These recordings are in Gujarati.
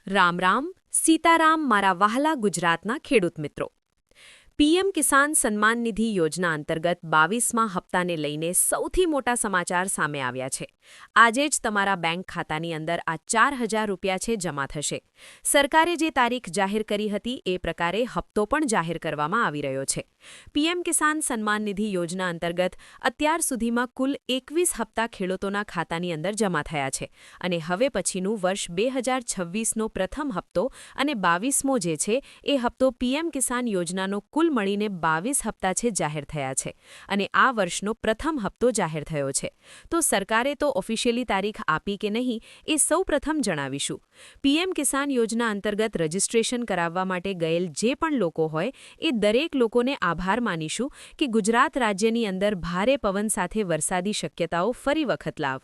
રામ રામ સીતારામ મારા વહાલા ગુજરાતના ખેડૂત મિત્રો પીએમ કિસાન સન્માન નિધિ યોજના અંતર્ગત 22મા હપ્તાને લઈને સૌથી મોટા સમાચાર સામે આવ્યા છે. આજે જ તમારા બેંક ખાતાની અંદર આ 4000 રૂપિયા છે જમા થશે. સરકારે જે તારીખ જાહેર કરી હતી એ પ્રકારે હપ્તો પણ જાહેર કરવામાં આવી રહ્યો છે. પીએમ કિસાન સન્માન નિધિ યોજના અંતર્ગત અત્યાર સુધીમાં કુલ 21 હપ્તા ખેડૂતોના ખાતાની અંદર જમા થયા છે અને હવે પછીનું વર્ષ 2026નો પ્રથમ હપ્તો અને 22મો જે છે એ હપ્તો પીએમ કિસાન યોજનાનો કુલ મળીને 22 હપ્તા છે જાહેર થયા છે અને આ વર્ષનો પ્રથમ હપ્તો જાહેર થયો છે. તો સરકારે તો ઓફિશિયલી તારીખ આપી કે નહીં એ સૌ પ્રથમ જણાવીશું. પીએમ કિસાન યોજના અંતર્ગત રજિસ્ટ્રેશન કરાવવા માટે ગયેલ જે પણ લોકો હોય એ દરેક લોકોને આભાર માનીશું કે ગુજરાત રાજ્યની અંદર ભારે પવન સાથે વરસાદી શક્યતાઓ ફરી વખત લાવ.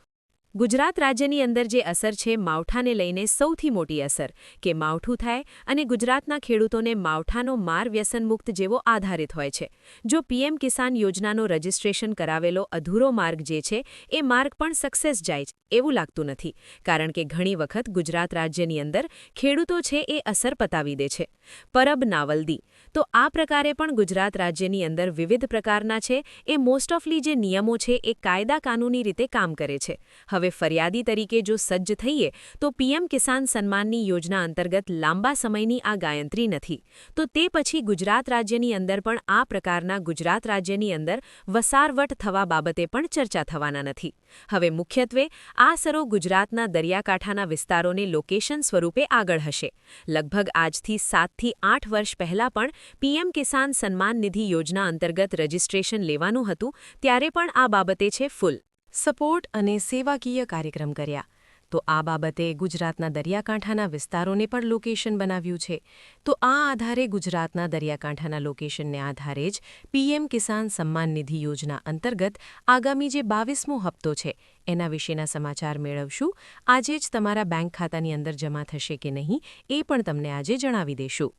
ગુજરાત રાજ્યની અંદર જે અસર છે માવઠાને લઈને સૌથી મોટી અસર કે માવઠું થાય અને ગુજરાતના ખેડૂતોને માવઠાનો માર વ્યસનમુક્ત જેવો આધારિત હોય છે. જો પીએમ કિસાન યોજનાનો રજિસ્ટ્રેશન કરાવેલો અધૂરો માર્ગ જે છે એ માર્ગ પણ સક્સેસ જાય એવું લાગતું નથી, કારણ કે ઘણી વખત ગુજરાત રાજ્યની અંદર ખેડૂતો છે એ અસર પતાવી દે છે. પરબ નાવલદી તો આ પ્રકારે પણ ગુજરાત રાજ્યની અંદર વિવિધ પ્રકારના છે એ મોસ્ટ ઓફલી જે નિયમો છે એ કાયદા કાનૂની રીતે કામ કરે છે. હવે ફરિયાદી તરીકે જો સજ્જ થઈએ તો પીએમ કિસાન સન્માનની યોજના અંતર્ગત લાંબા સમયની આ ગાયંત્રી નથી, તો તે પછી ગુજરાત રાજ્યની અંદર પણ આ પ્રકારના ગુજરાત રાજ્યની અંદર વસારવટ થવા બાબતે પણ ચર્ચા થવાના નથી. હવે મુખ્યત્વે આ સરો ગુજરાતના દરિયાકાંઠાના વિસ્તારોને લોકેશન સ્વરૂપે આગળ હશે. લગભગ આજથી 7 થી 8 વર્ષ પહેલાં પણ પીએમ કિસાન સન્માન નિધિ યોજના અંતર્ગત રજિસ્ટ્રેશન લેવાનું હતું ત્યારે પણ આ બાબતે છે ફૂલ સપોર્ટ અને સેવાકીય કાર્યક્રમ કર્યા. તો આ બાબતે ગુજરાતના દરિયાકાંઠાના વિસ્તારોને પણ લોકેશન બનાવ્યું છે. તો આ આધારે ગુજરાતના દરિયાકાંઠાના લોકેશનને આધારે જ પીએમ કિસાન સન્માન નિધિ યોજના અંતર્ગત આગામી જે 22મો હપ્તો છે એના વિશેના સમાચાર મેળવશું. આજે જ તમારા બેંક ખાતાની અંદર જમા થશે કે નહીં એ પણ તમને આજે જણાવી દેશું.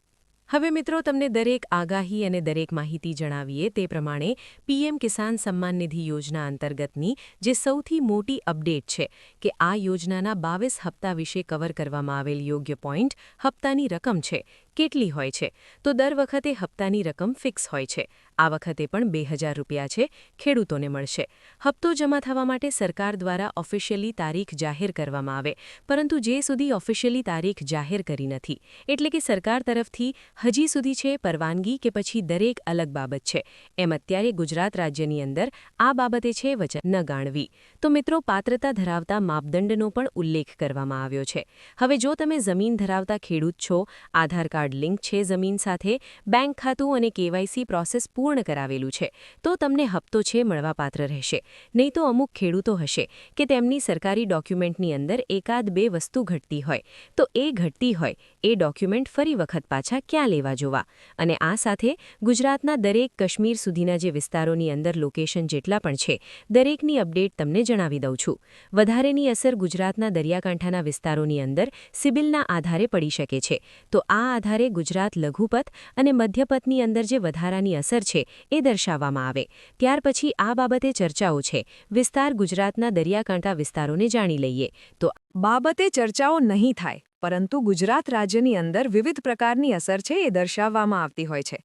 હવે મિત્રો તમને દરેક આગાહી અને દરેક માહિતી જણાવીએ તે પ્રમાણે પીએમ કિસાન સન્માન નિધિ યોજના અંતર્ગતની જે સૌથી મોટી અપડેટ છે કે આ યોજનાના 22 હપ્તા વિશે કવર કરવામાં આવેલ યોગ્ય પોઈન્ટ હપ્તાની રકમ છે કેટલી હોય છે. તો દર વખતે હપ્તાની રકમ ફિક્સ હોય છે. આ વખતે પણ 2000 રૂપિયા છે ખેડૂતોને મળશે. હપ્તો જમા થવા માટે સરકાર દ્વારા ઓફિશિયલી તારીખ જાહેર કરવામાં આવે, પરંતુ જે સુધી ઓફિશિયલી તારીખ જાહેર કરી નથી, એટલે કે સરકાર તરફથી હજી સુધી છે પરવાનગી કે પછી દરેક અલગ બાબત છે, એમ અત્યારે ગુજરાત રાજ્યની અંદર આ બાબતે છે વચન ન ગાણવી. તો મિત્રો પાત્રતા ધરાવતા માપદંડનો પણ ઉલ્લેખ કરવામાં આવ્યો છે. હવે જો તમે જમીન ધરાવતા ખેડૂત છો, આધાર કાર્ડ લિંક છે જમીન સાથે, બેંક ખાતું અને કેવાયસી પ્રોસેસ પૂર્ણ કરાવેલું છે, તો તમને હપ્તો છે મળવાપાત્ર રહેશે. નહીં તો અમુક ખેડૂતો હશે કે તેમની સરકારી ડોક્યુમેન્ટની અંદર એકાદ બે વસ્તુ ઘટતી હોય, તો એ ઘટતી હોય એ ડોક્યુમેન્ટ ફરી વખત પાછા ક્યાં લેવા જોવા. અને આ સાથે ગુજરાતના દરેક કાશ્મીર સુધીના જે વિસ્તારોની અંદર લોકેશન જેટલા પણ છે દરેકની અપડેટ તમને જણાવી દઉં છું. વધારેની અસર ગુજરાતના દરિયાકાંઠાના વિસ્તારોની અંદર સિબિલના આધારે પડી શકે છે. તો આ આધારે ગુજરાત લઘુપથ અને મધ્યપથની અંદર જે વધારાની અસર છે એ દર્શાવવામાં આવે. ત્યાર પછી આ બાબતે ચર્ચાઓ છે. વિસ્તાર ગુજરાતના દરિયાકાંઠા વિસ્તારોને જાણી લઈએ. તો બાબતે ચર્ચાઓ નહીં થાય, પરંતુ ગુજરાત રાજ્યની અંદર વિવિધ પ્રકારની અસર છે એ દર્શાવવામાં આવતી હોય છે.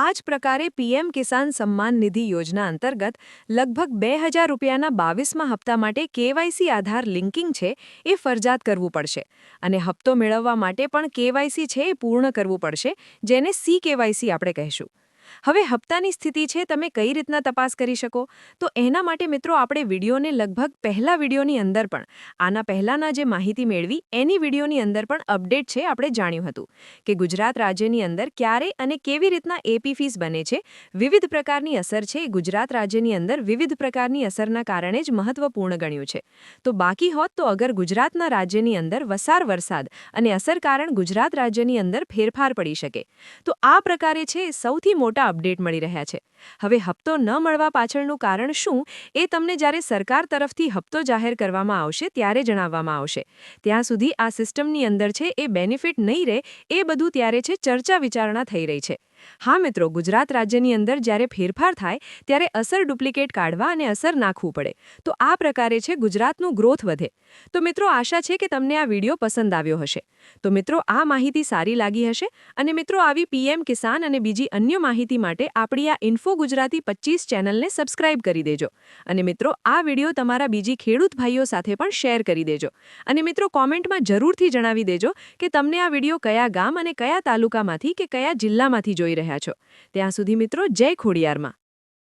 આ જ પ્રકારે પીએમ કિસાન સન્માન નિધિ યોજના અંતર્ગત લગભગ 2000 રૂપિયાના 22મા હપ્તા માટે કેવાયસી આધાર લિંકિંગ છે એ ફરજિયાત કરવું પડશે અને હપ્તો મેળવવા માટે પણ કેવાયસી છે એ પૂર્ણ કરવું પડશે, જેને સી કેવાયસી આપણે કહીશું. હવે હપ્તાની સ્થિતિ છે તમે કઈ રીતના તપાસ કરી શકો? તો એના માટે મિત્રો આપણે વિડીયોને લગભગ પહેલા વિડીયોની અંદર પણ આના પહેલાના જે માહિતી મેળવી એની વિડીયોની અંદર પણ અપડેટ છે આપણે જાણ્યું હતું કે ગુજરાત રાજ્યની અંદર ક્યારે અને કેવી રીતના એપી ફીસ બને છે. વિવિધ પ્રકારની અસર છે ગુજરાત રાજ્યની અંદર વિવિધ પ્રકારની અસરના કારણે જ મહત્વપૂર્ણ ગણ્યું છે. તો બાકી હોત તો અગર ગુજરાતના રાજ્યની અંદર વસાર વરસાદ અને અસર કારણ ગુજરાત રાજ્યની અંદર ફેરફાર પડી શકે. તો આ પ્રકારે છે સૌથી મોટા અપડેટ મળી રહ્યા છે. હવે હપ્તો ન મળવા પાછળનું કારણ શું એ તમને જ્યારે સરકાર તરફથી હપ્તો જાહેર કરવામાં આવશે ત્યારે જણાવવામાં આવશે. ત્યાં સુધી આ સિસ્ટમની અંદર છે એ બેનિફિટ નહીં રહે એ બધું ત્યારે છે ચર્ચા વિચારણા થઈ રહી છે. હા મિત્રો, ગુજરાત રાજ્યની અંદર જ્યારે ફેરફાર થાય ત્યારે અસર ડુપ્લિકેટ કાઢવા અને અસર નાખવું પડે. તો આ પ્રકારે છે ગુજરાતનું ગ્રોથ વધે. તો મિત્રો, આશા છે કે તમને આ વિડીયો પસંદ આવ્યો હશે. તો મિત્રો, આ માહિતી સારી લાગી હશે અને મિત્રો, આવી પીએમ કિસાન અને બીજી અન્ય માહિતી માટે આપણી આ ઇન્ફો ગુજરાતી 25 ચેનલને સબસ્ક્રાઇબ કરી દેજો. અને મિત્રો, આ વિડીયો તમારા બીજી ખેડૂત ભાઈઓ સાથે પણ શેર કરી દેજો. અને મિત્રો, કોમેન્ટમાં જરૂરથી જણાવી દેજો કે તમને આ વિડીયો કયા ગામ અને કયા તાલુકામાંથી કે કયા જિલ્લામાંથી જોઈ રહ્યા છો. ત્યાં સુધી મિત્રો, જય ખોડિયારમાં.